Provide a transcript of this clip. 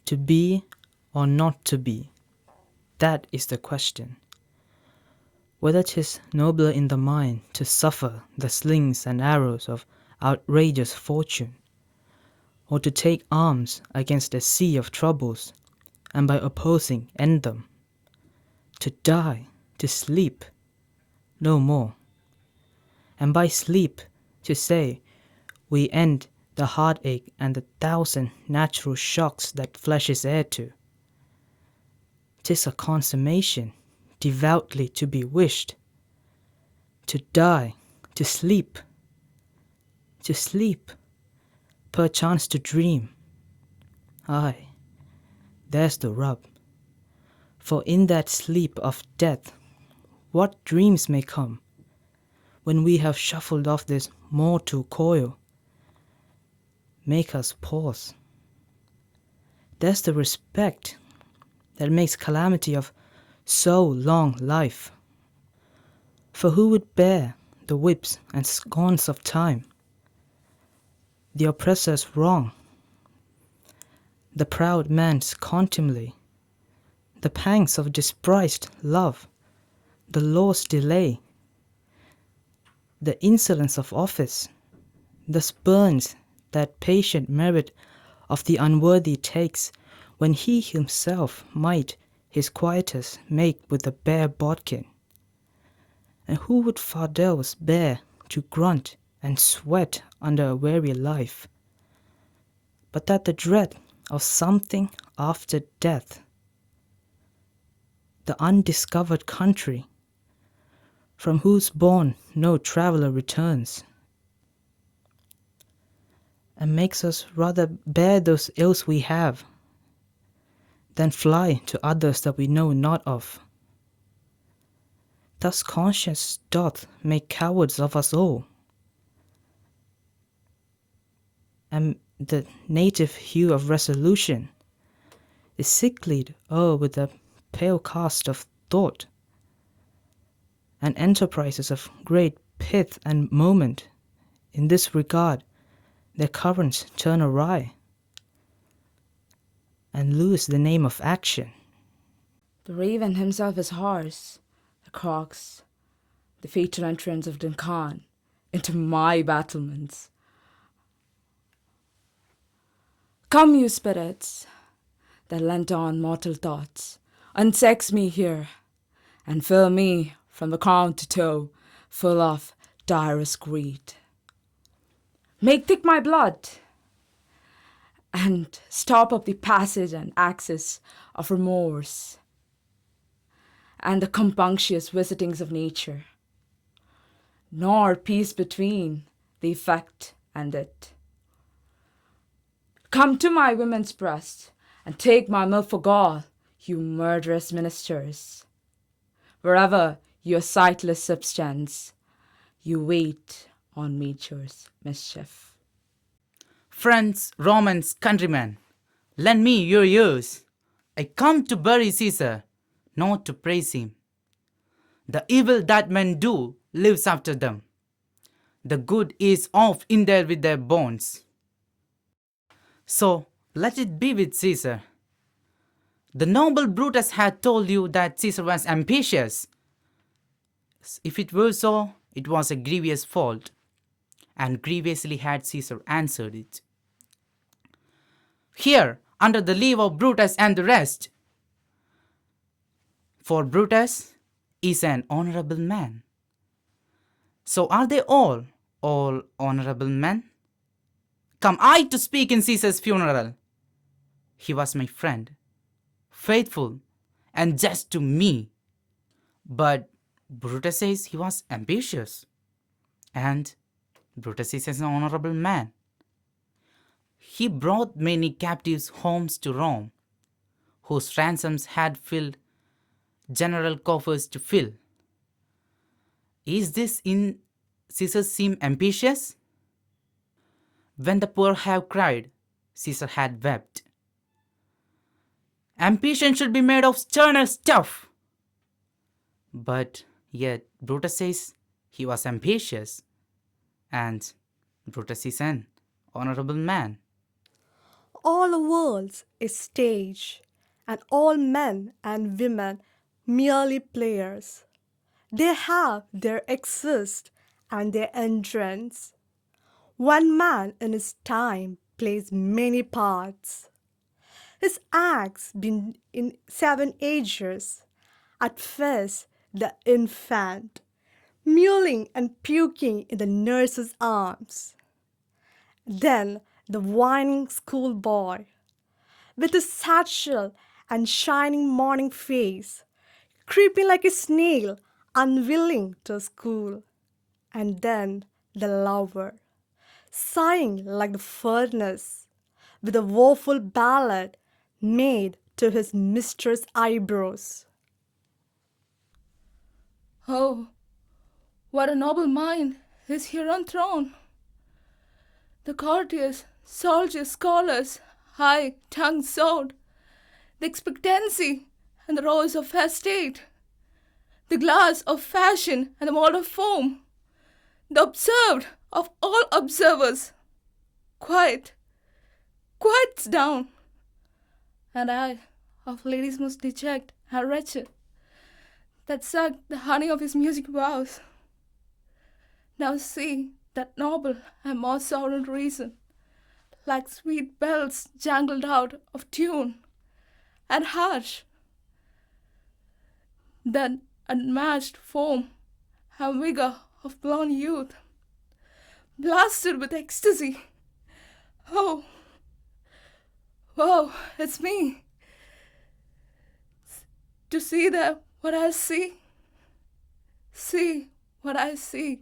To be or not to be, that is the question. Whether 'tis nobler in the mind to suffer the slings and arrows of outrageous fortune, or to take arms against a sea of troubles, and by opposing end them. To die, to sleep, no more. And by sleep, to say, we end the heartache and the thousand natural shocks that flesh is heir to. 'Tis a consummation devoutly to be wished. To die, to sleep, perchance to dream. Aye, there's the rub. For in that sleep of death, what dreams may come, when we have shuffled off this mortal coil, make us pause. There's the respect that makes calamity of so long life. For who would bear the whips and scorns of time, the oppressor's wrong, the proud man's contumely, the pangs of disprized love, the law's delay, the insolence of office, the spurns that patient merit of the unworthy takes, when he himself might his quietus make with a bare bodkin? And who would fardels bear to grunt and sweat under a weary life, but that the dread of something after death, the undiscovered country, from whose bourne no traveller returns, and makes us rather bear those ills we have, than fly to others that we know not of. Thus conscience doth make cowards of us all, and the native hue of resolution is sicklied o'er with a pale cast of thought, and enterprises of great pith and moment, in this regard, their currents turn awry, and lose the name of action. The raven himself is hoarse, the crocs, the fatal entrance of Duncan into my battlements. Come, you spirits, that lent on mortal thoughts, unsex me here, and fill me from the crown to toe, full of direst greed. Make thick my blood, and stop up the passage and access of remorse, and the compunctious visitings of nature, nor peace between the effect and it. Come to my women's breast, and take my milk for gall, you murderous ministers. Wherever your sightless substance, you wait on nature's mischief. Friends, Romans, countrymen, lend me your ears. I come to bury Caesar, not to praise him. The evil that men do lives after them. The good is oft in there with their bones. So let it be with Caesar. The noble Brutus had told you that Caesar was ambitious. If it were so, it was a grievous fault, and grievously had Caesar answered it. Here, under the leave of Brutus and the rest, for Brutus is an honorable man. So are they all honorable men? Come I to speak in Caesar's funeral. He was my friend, faithful and just to me. But Brutus says he was ambitious, and Brutus is an honorable man. He brought many captives homes to Rome, whose ransoms had filled general coffers to fill. Is this in Caesar's seem ambitious? When the poor have cried, Caesar had wept. Ambition should be made of sterner stuff. But yet Brutus says he was ambitious, and Brutus is an honorable man. All the world's a stage, and all men and women merely players. They have their exist and their entrance. One man in his time plays many parts. His acts been in 7 ages. At first, the infant, mewling and puking in the nurse's arms. Then the whining schoolboy, with his satchel and shining morning face, creeping like a snail, unwilling to school. And then the lover, sighing like the furnace, with a woeful ballad made to his mistress' eyebrows. Oh, what a noble mind is here enthroned! The courtiers, soldiers, scholars, high-tongued sword, the expectancy and the rose of fair state, the glass of fashion and the mold of form, the observed of all observers, quiet, quiets down, and I, of ladies most dejected and wretched, that sucked the honey of his music vows. Now see that noble and more sovereign reason, like sweet bells jangled out of tune, and harsh, that unmatched form and vigor of blonde youth, blasted with ecstasy. Oh, oh, it's me. To see that what I see what I see.